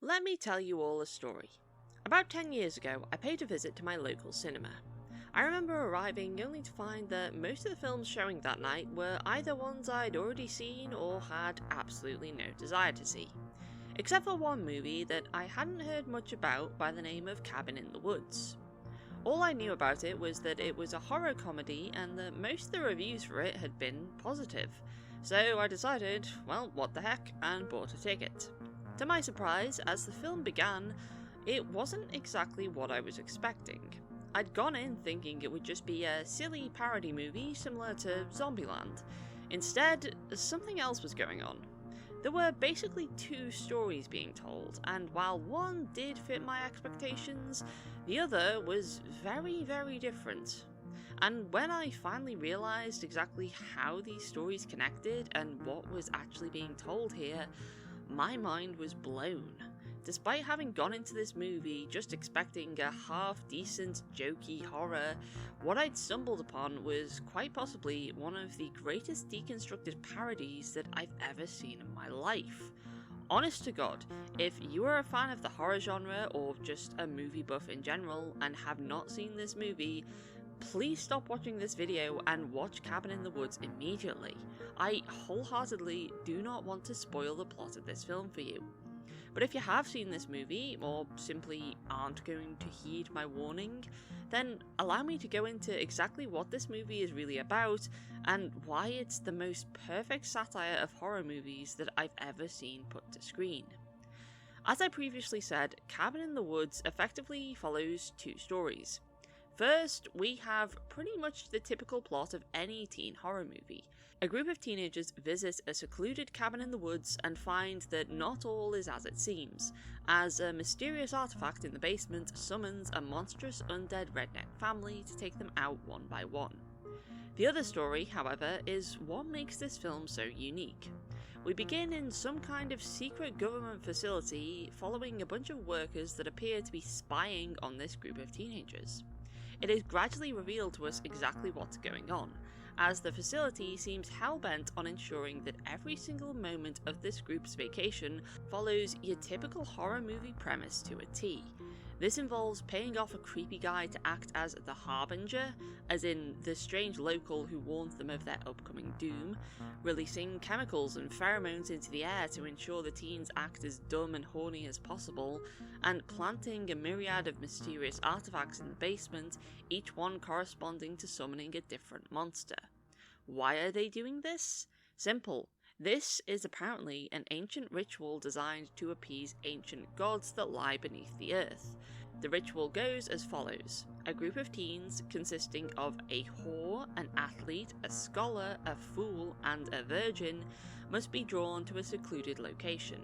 Let me tell you all a story. About 10 years ago, I paid a visit to my local cinema. I remember arriving only to find that most of the films showing that night were either ones I'd already seen or had absolutely no desire to see. Except for one movie that I hadn't heard much about by the name of Cabin in the Woods. All I knew about it was that it was a horror comedy and that most of the reviews for it had been positive. So I decided, well, what the heck, and bought a ticket. To my surprise, as the film began, it wasn't exactly what I was expecting. I'd gone in thinking it would just be a silly parody movie similar to Zombieland. Instead, something else was going on. There were basically two stories being told, and while one did fit my expectations, the other was very, very different. And when I finally realised exactly how these stories connected and what was actually being told here, my mind was blown. Despite having gone into this movie just expecting a half-decent, jokey horror, what I'd stumbled upon was quite possibly one of the greatest deconstructed parodies that I've ever seen in my life. Honest to God, if you are a fan of the horror genre or just a movie buff in general and have not seen this movie, please stop watching this video and watch Cabin in the Woods immediately. I wholeheartedly do not want to spoil the plot of this film for you. But if you have seen this movie, or simply aren't going to heed my warning, then allow me to go into exactly what this movie is really about, and why it's the most perfect satire of horror movies that I've ever seen put to screen. As I previously said, Cabin in the Woods effectively follows two stories. First, we have pretty much the typical plot of any teen horror movie. A group of teenagers visit a secluded cabin in the woods and find that not all is as it seems, as a mysterious artifact in the basement summons a monstrous undead redneck family to take them out one by one. The other story, however, is what makes this film so unique. We begin in some kind of secret government facility following a bunch of workers that appear to be spying on this group of teenagers. It is gradually revealed to us exactly what's going on, as the facility seems hell-bent on ensuring that every single moment of this group's vacation follows your typical horror movie premise to a T. This involves paying off a creepy guy to act as the Harbinger, as in the strange local who warns them of their upcoming doom, releasing chemicals and pheromones into the air to ensure the teens act as dumb and horny as possible, and planting a myriad of mysterious artifacts in the basement, each one corresponding to summoning a different monster. Why are they doing this? Simple. This is apparently an ancient ritual designed to appease ancient gods that lie beneath the earth. The ritual goes as follows. A group of teens consisting of a whore, an athlete, a scholar, a fool, and a virgin must be drawn to a secluded location.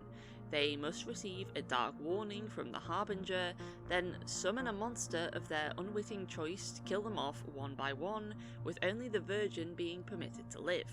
They must receive a dark warning from the Harbinger, then summon a monster of their unwitting choice to kill them off one by one, with only the virgin being permitted to live.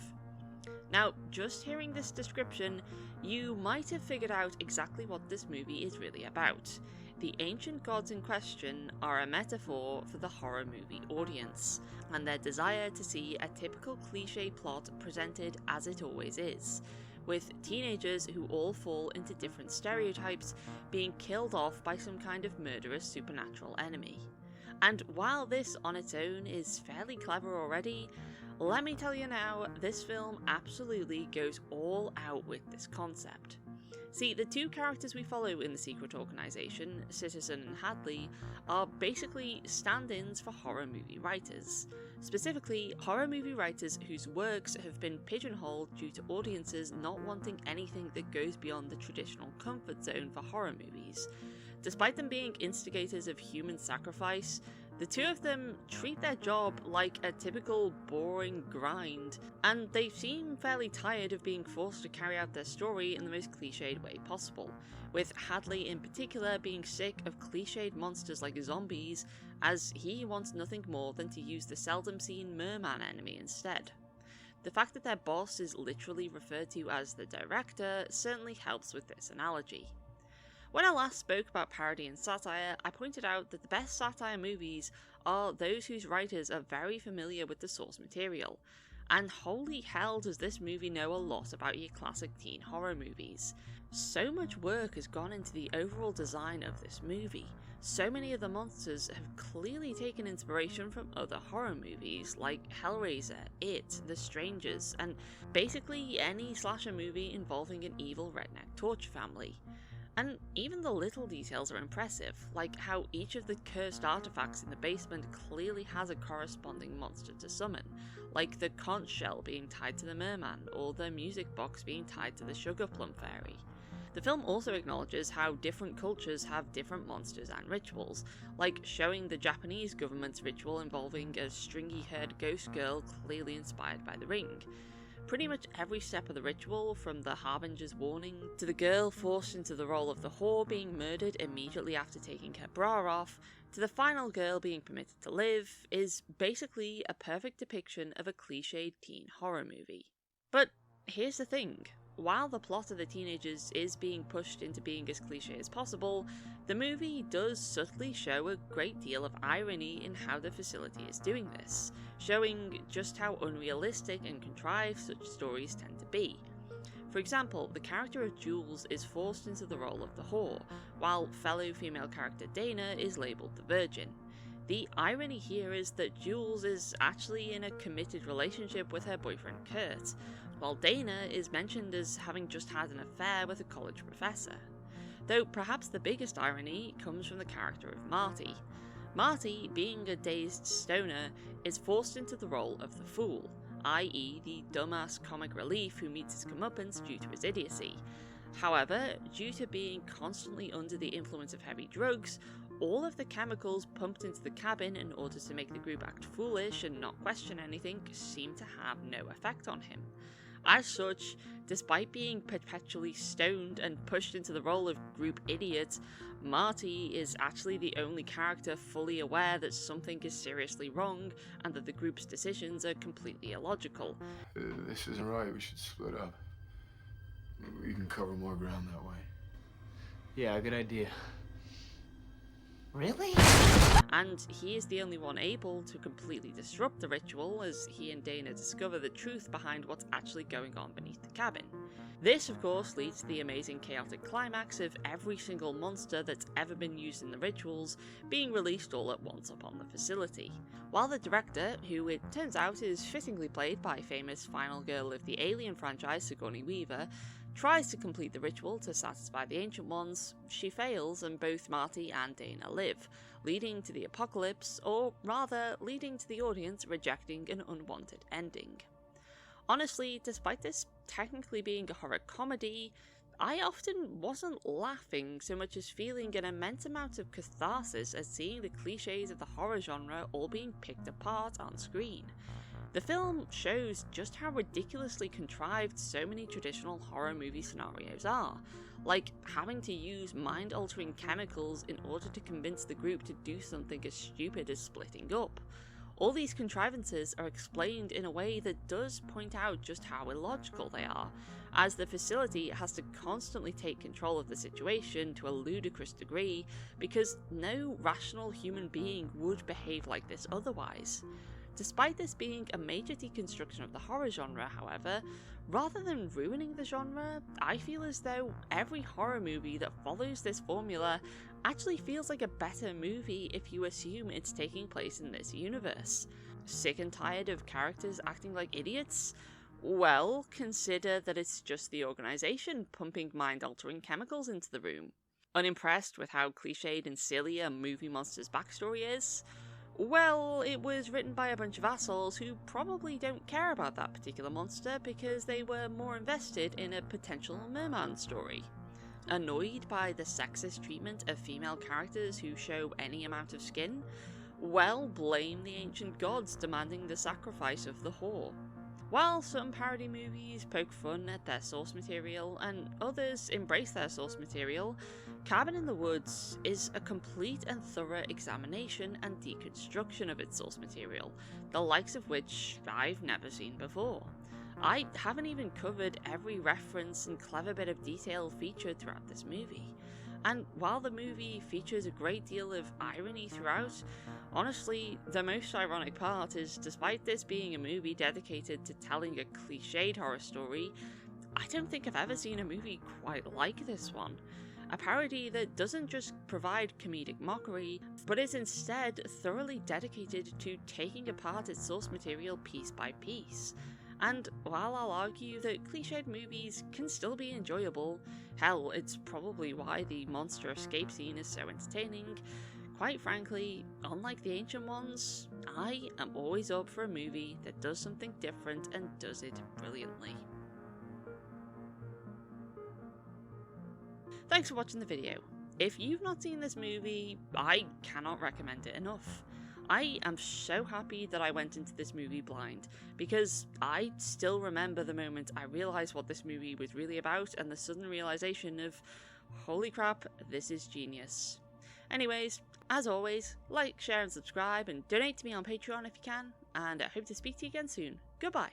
Now, just hearing this description, you might have figured out exactly what this movie is really about. The ancient gods in question are a metaphor for the horror movie audience, and their desire to see a typical cliché plot presented as it always is, with teenagers who all fall into different stereotypes being killed off by some kind of murderous supernatural enemy. And while this on its own is fairly clever already, let me tell you now, this film absolutely goes all out with this concept. See, the two characters we follow in the secret organisation, Citizen and Hadley, are basically stand-ins for horror movie writers. Specifically, horror movie writers whose works have been pigeonholed due to audiences not wanting anything that goes beyond the traditional comfort zone for horror movies. Despite them being instigators of human sacrifice, the two of them treat their job like a typical boring grind, and they seem fairly tired of being forced to carry out their story in the most cliched way possible, with Hadley in particular being sick of cliched monsters like zombies, as he wants nothing more than to use the seldom seen merman enemy instead. The fact that their boss is literally referred to as the director certainly helps with this analogy. When I last spoke about parody and satire, I pointed out that the best satire movies are those whose writers are very familiar with the source material, and holy hell does this movie know a lot about your classic teen horror movies. So much work has gone into the overall design of this movie. So many of the monsters have clearly taken inspiration from other horror movies like Hellraiser, It, The Strangers, and basically any slasher movie involving an evil redneck torture family. And even the little details are impressive, like how each of the cursed artifacts in the basement clearly has a corresponding monster to summon, like the conch shell being tied to the merman, or the music box being tied to the sugar plum fairy. The film also acknowledges how different cultures have different monsters and rituals, like showing the Japanese government's ritual involving a stringy-haired ghost girl clearly inspired by The Ring. Pretty much every step of the ritual, from the Harbinger's warning, to the girl forced into the role of the whore being murdered immediately after taking her bra off, to the final girl being permitted to live, is basically a perfect depiction of a cliched teen horror movie. But here's the thing. While the plot of the teenagers is being pushed into being as cliche as possible, the movie does subtly show a great deal of irony in how the facility is doing this, showing just how unrealistic and contrived such stories tend to be. For example, the character of Jules is forced into the role of the whore, while fellow female character Dana is labelled the virgin. The irony here is that Jules is actually in a committed relationship with her boyfriend Kurt, while Dana is mentioned as having just had an affair with a college professor. Though perhaps the biggest irony comes from the character of Marty. Marty, being a dazed stoner, is forced into the role of the fool, i.e. the dumbass comic relief who meets his comeuppance due to his idiocy. However, due to being constantly under the influence of heavy drugs, all of the chemicals pumped into the cabin in order to make the group act foolish and not question anything seem to have no effect on him. As such, despite being perpetually stoned and pushed into the role of group idiot, Marty is actually the only character fully aware that something is seriously wrong and that the group's decisions are completely illogical. This isn't right, we should split up. We can cover more ground that way. Yeah, good idea. Really? And he is the only one able to completely disrupt the ritual as he and Dana discover the truth behind what's actually going on beneath the cabin. This, of course, leads to the amazing chaotic climax of every single monster that's ever been used in the rituals being released all at once upon the facility. While the director, who it turns out is fittingly played by famous final girl of the Alien franchise Sigourney Weaver, tries to complete the ritual to satisfy the Ancient Ones, she fails and both Marty and Dana live, leading to the apocalypse, or rather, leading to the audience rejecting an unwanted ending. Honestly, despite this technically being a horror comedy, I often wasn't laughing so much as feeling an immense amount of catharsis at seeing the cliches of the horror genre all being picked apart on screen. The film shows just how ridiculously contrived so many traditional horror movie scenarios are, like having to use mind-altering chemicals in order to convince the group to do something as stupid as splitting up. All these contrivances are explained in a way that does point out just how illogical they are, as the facility has to constantly take control of the situation to a ludicrous degree because no rational human being would behave like this otherwise. Despite this being a major deconstruction of the horror genre, however, rather than ruining the genre, I feel as though every horror movie that follows this formula actually feels like a better movie if you assume it's taking place in this universe. Sick and tired of characters acting like idiots? Well, consider that it's just the organization pumping mind-altering chemicals into the room. Unimpressed with how cliched and silly a movie monster's backstory is? Well, it was written by a bunch of assholes who probably don't care about that particular monster because they were more invested in a potential merman story. Annoyed by the sexist treatment of female characters who show any amount of skin? Well, blame the ancient gods demanding the sacrifice of the whore. While some parody movies poke fun at their source material and others embrace their source material, Cabin in the Woods is a complete and thorough examination and deconstruction of its source material, the likes of which I've never seen before. I haven't even covered every reference and clever bit of detail featured throughout this movie. And while the movie features a great deal of irony throughout, honestly, the most ironic part is despite this being a movie dedicated to telling a cliched horror story, I don't think I've ever seen a movie quite like this one. A parody that doesn't just provide comedic mockery, but is instead thoroughly dedicated to taking apart its source material piece by piece. And while I'll argue that cliched movies can still be enjoyable, hell, it's probably why the monster escape scene is so entertaining, quite frankly, unlike the ancient ones, I am always up for a movie that does something different and does it brilliantly. Thanks for watching the video. If you've not seen this movie, I cannot recommend it enough. I am so happy that I went into this movie blind, because I still remember the moment I realised what this movie was really about and the sudden realisation of, holy crap, this is genius. Anyways, as always, like, share and subscribe and donate to me on Patreon if you can, and I hope to speak to you again soon. Goodbye.